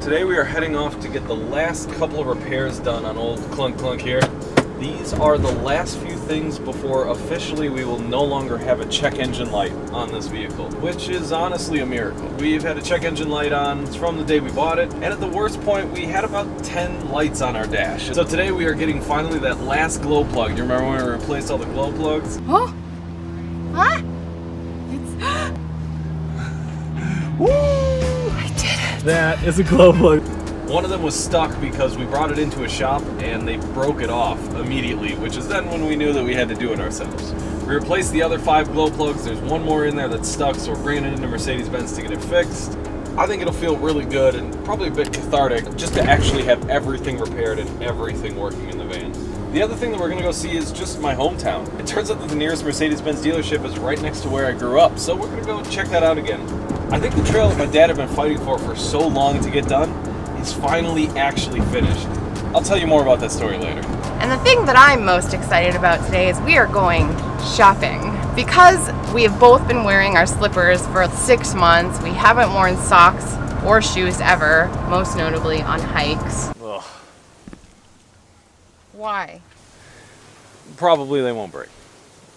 Today we are heading off to get the last couple of repairs done on old Clunk Clunk here. These are the last few things before officially we will no longer have a check engine light on this vehicle, which is honestly a miracle. We've had a check engine light on from the day we bought it, and at the worst point we had about 10 lights on our dash. So today we are getting finally that last glow plug. You remember when we replaced all the glow plugs? Huh? What? It's... Woo! I did it. That is a glow plug. One of them was stuck because we brought it into a shop and they broke it off immediately, which is then when we knew that we had to do it ourselves. We replaced the other 5 glow plugs. There's one more in there that's stuck, so we're bringing it into Mercedes Benz to get it fixed. I think it'll feel really good and probably a bit cathartic just to actually have everything repaired and everything working in the van. The other thing that we're going to go see is just my hometown. It turns out that the nearest Mercedes Benz dealership is right next to where I grew up, so we're going to go check that out again. I think the trail that my dad had been fighting for so long to get done is finally actually finished. I'll tell you more about that story later. And the thing that I'm most excited about today is we are going shopping. Because we have both been wearing our slippers for 6 months, we haven't worn socks or shoes ever, most notably on hikes. Ugh. Why? Probably they won't break.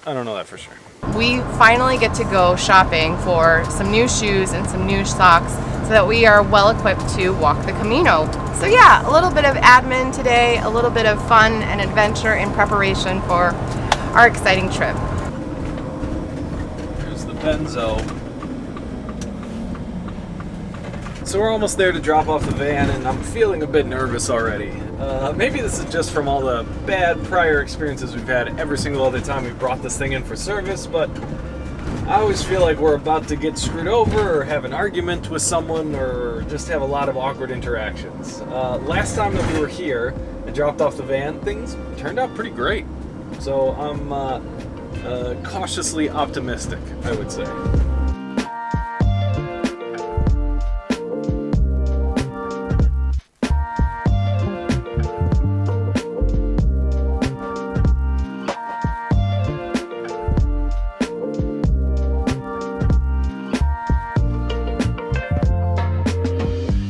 I don't know that for sure. We finally get to go shopping for some new shoes and some new socks so that we are well equipped to walk the Camino. So yeah, a little bit of admin today, a little bit of fun and adventure in preparation for our exciting trip. There's the Benzo. So we're almost there to drop off the van and I'm feeling a bit nervous already. Maybe this is just from all the bad prior experiences we've had every single other time we brought this thing in for service, but I always feel like we're about to get screwed over or have an argument with someone or just have a lot of awkward interactions. Last time that we were here and dropped off the van, things turned out pretty great. So I'm cautiously optimistic, I would say.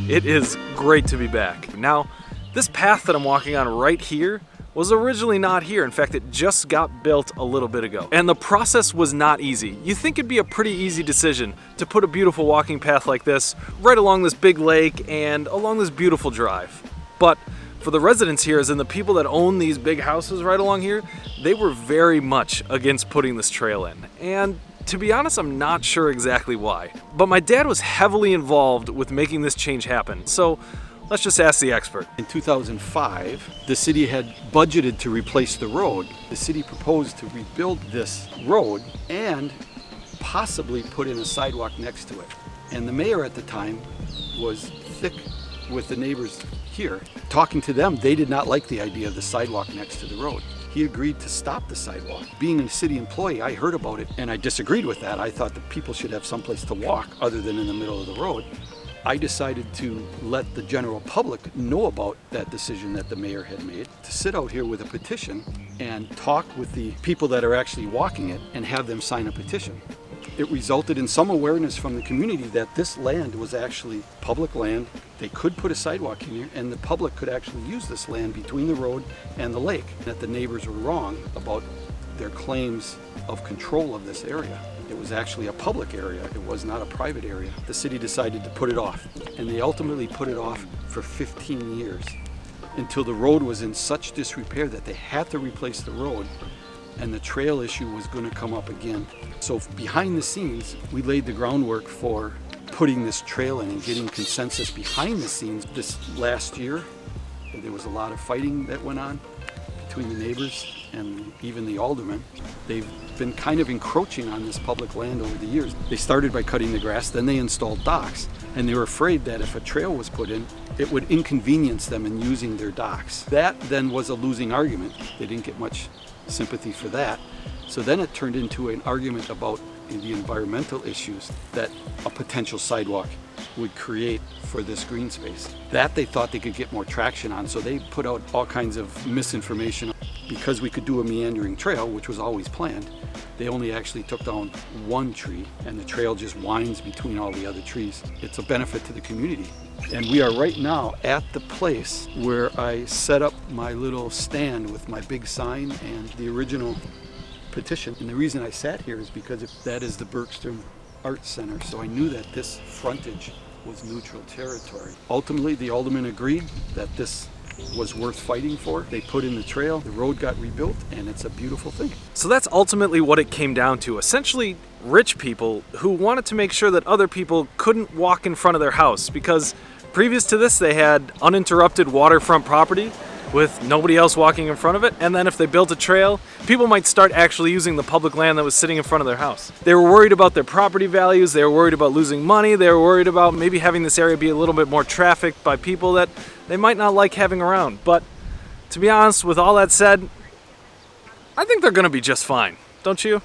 It is great to be back. Now, this path that I'm walking on right here was originally not here. In fact, it just got built a little bit ago. And the process was not easy. You think it'd be a pretty easy decision to put a beautiful walking path like this right along this big lake and along this beautiful drive. But for the residents here, as in the people that own these big houses right along here, they were very much against putting this trail in. And to be honest, I'm not sure exactly why. But my dad was heavily involved with making this change happen, so let's just ask the expert. In 2005, the city had budgeted to replace the road. The city proposed to rebuild this road and possibly put in a sidewalk next to it. And the mayor at the time was thick with the neighbors here. Talking to them, they did not like the idea of the sidewalk next to the road. He agreed to stop the sidewalk. Being a city employee, I heard about it and I disagreed with that. I thought that people should have someplace to walk other than in the middle of the road. I decided to let the general public know about that decision that the mayor had made, to sit out here with a petition and talk with the people that are actually walking it and have them sign a petition. It resulted in some awareness from the community that this land was actually public land. They could put a sidewalk in here and the public could actually use this land between the road and the lake. That the neighbors were wrong about their claims of control of this area. It was actually a public area, it was not a private area. The city decided to put it off, and they ultimately put it off for 15 years until the road was in such disrepair that they had to replace the road and the trail issue was going to come up again. So behind the scenes, we laid the groundwork for putting this trail in and getting consensus behind the scenes. This last year, there was a lot of fighting that went on between the neighbors and even the aldermen. They've been kind of encroaching on this public land over the years. They started by cutting the grass, then they installed docks, and they were afraid that if a trail was put in, it would inconvenience them in using their docks. That then was a losing argument. They didn't get much sympathy for that. So then it turned into an argument about the environmental issues that a potential sidewalk would create for this green space. That they thought they could get more traction on, so they put out all kinds of misinformation. because we could do a meandering trail, which was always planned, they only actually took down one tree, and the trail just winds between all the other trees. It's a benefit to the community. And we are right now at the place where I set up my little stand with my big sign and the original petition. And the reason I sat here is because that is the Bergstrom Art Center, so I knew that this frontage was neutral territory. Ultimately, the aldermen agreed that this was worth fighting for. They put in the trail, the road got rebuilt, and it's a beautiful thing. So that's ultimately what it came down to. Essentially, rich people who wanted to make sure that other people couldn't walk in front of their house, because previous to this they had uninterrupted waterfront property with nobody else walking in front of it, and then if they built a trail, people might start actually using the public land that was sitting in front of their house. They were worried about their property values, they were worried about losing money, they were worried about maybe having this area be a little bit more trafficked by people that they might not like having around. But to be honest, with all that said, I think they're gonna be just fine, don't you?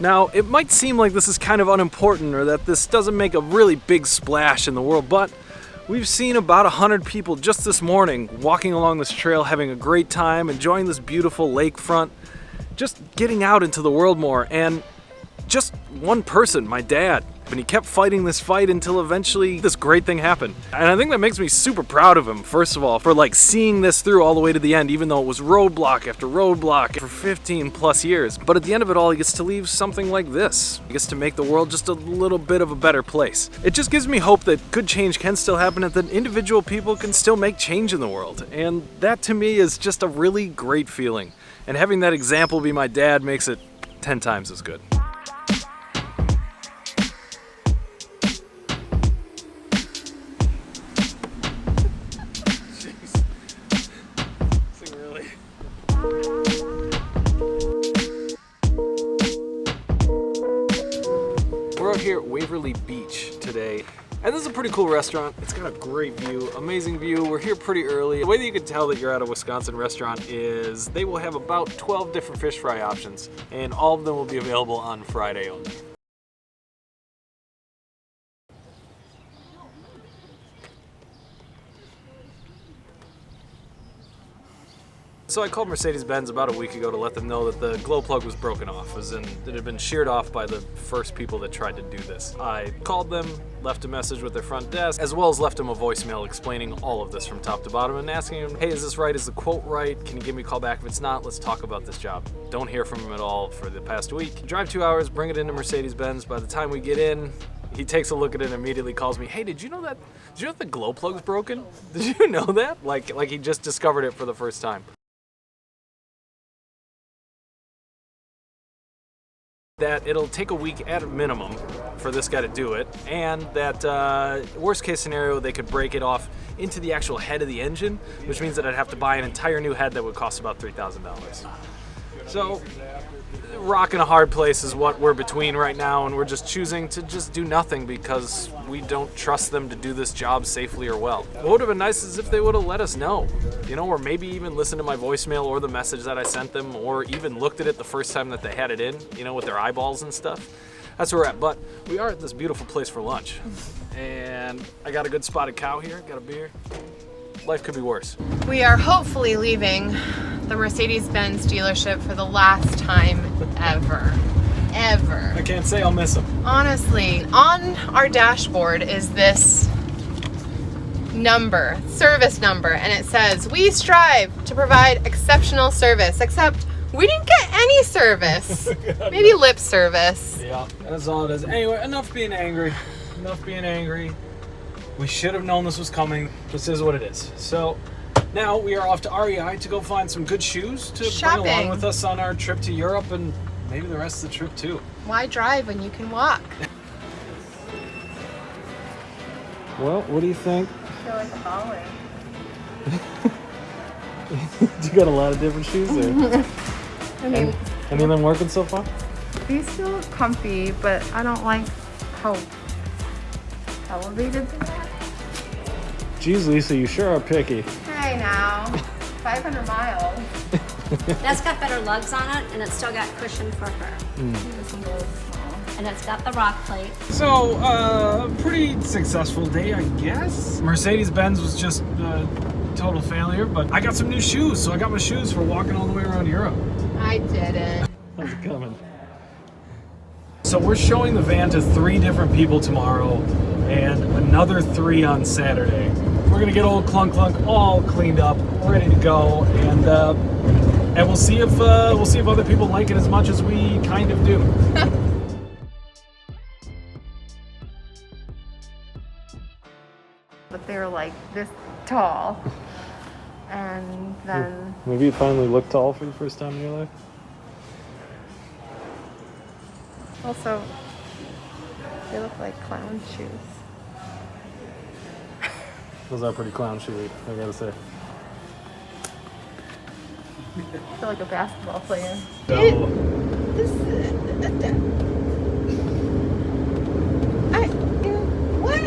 Now, it might seem like this is kind of unimportant or that this doesn't make a really big splash in the world, but we've seen about 100 people just this morning walking along this trail, having a great time, enjoying this beautiful lakefront, just getting out into the world more. And just one person, my dad, and he kept fighting this fight until eventually this great thing happened. And I think that makes me super proud of him, first of all, for like seeing this through all the way to the end, even though it was roadblock after roadblock for 15 plus years. But at the end of it all, he gets to leave something like this. He gets to make the world just a little bit of a better place. It just gives me hope that good change can still happen and that individual people can still make change in the world. And that to me is just a really great feeling. And having that example be my dad makes it 10 times as good. We're out here at Waverly Beach today, and this is a pretty cool restaurant. It's got a great view, amazing view. We're here pretty early. The way that you can tell that you're at a Wisconsin restaurant is they will have about 12 different fish fry options, and all of them will be available on Friday only. So I called Mercedes Benz about a week ago to let them know that the glow plug was broken off, as in it had been sheared off by the first people that tried to do this. I called them, left a message with their front desk, as well as left them a voicemail explaining all of this from top to bottom and asking them, hey, is this right? Is the quote right? Can you give me a call back? If it's not, let's talk about this job. Don't hear from him at all for the past week. Drive 2 hours, bring it into Mercedes Benz. By the time we get in, he takes a look at it and immediately calls me, hey, did you know that the glow plug's broken? Did you know that? Like he just discovered it for the first time. That it'll take a week at a minimum for this guy to do it, and that worst case scenario, they could break it off into the actual head of the engine, which means that I'd have to buy an entire new head that would cost about $3,000. So, rock and a hard place is what we're between right now, and we're just choosing to just do nothing because we don't trust them to do this job safely or well. What would have been nice is if they would have let us know, or maybe even listened to my voicemail or the message that I sent them, or even looked at it the first time that they had it in, with their eyeballs and stuff. That's where we're at, but we are at this beautiful place for lunch. And I got a good spotted cow here, got a beer. Life could be worse. We are hopefully leaving the Mercedes Benz dealership for the last time ever. Ever. I can't say I'll miss them. Honestly, on our dashboard is this number, service number, and it says, we strive to provide exceptional service, except we didn't get any service. Maybe lip service. Yeah, that's all it is. Anyway, enough being angry. Enough being angry. We should have known this was coming. This is what it is. So now we are off to REI to go find some good shoes to bring along with us on our trip to Europe and maybe the rest of the trip too. Why drive when you can walk? Well, what do you think? I feel like a baller. You got a lot of different shoes there. I mean, any of them working so far? these feel comfy, but I don't like how elevated they are. Geez, Lisa, you sure are picky. Hey now, 500 miles. That's got better lugs on it, and it's still got cushion for her. And it's got the rock plate. So, pretty successful day, I guess. Mercedes Benz was just total failure, but I got some new shoes, so I got my shoes for walking all the way around Europe. I didn't. How's it coming? So we're showing the van to 3 different people tomorrow and another 3 on Saturday. We're gonna get old Clunk Clunk all cleaned up, ready to go, and we'll see if other people like it as much as we kind of do. But they're like this tall. And then Maybe you finally look tall for the first time in your life. also they look like clown shoes. Those are pretty clown shoey, I gotta say. I feel like a basketball player. So, What?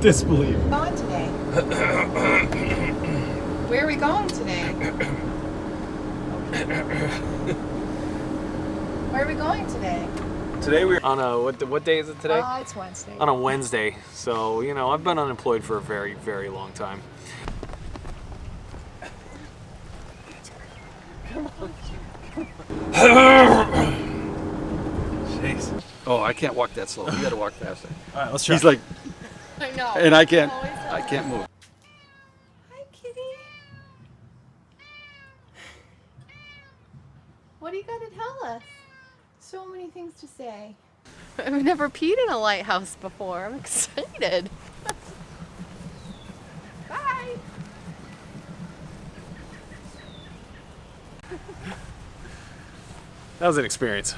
disbelief. Going today? Where are we going today? Where are we going today? Today we're on a, what day is it today? It's Wednesday. On a Wednesday. So, you know, I've been unemployed for a very, very long time. Jeez. Oh, I can't walk that slow. You gotta walk faster. All right, let's try. He's like, I know. and I can't move. Hi, kitty. What do you got to tell us? So many things to say. I've never peed in a lighthouse before. I'm excited. Bye. That was an experience.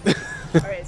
All right,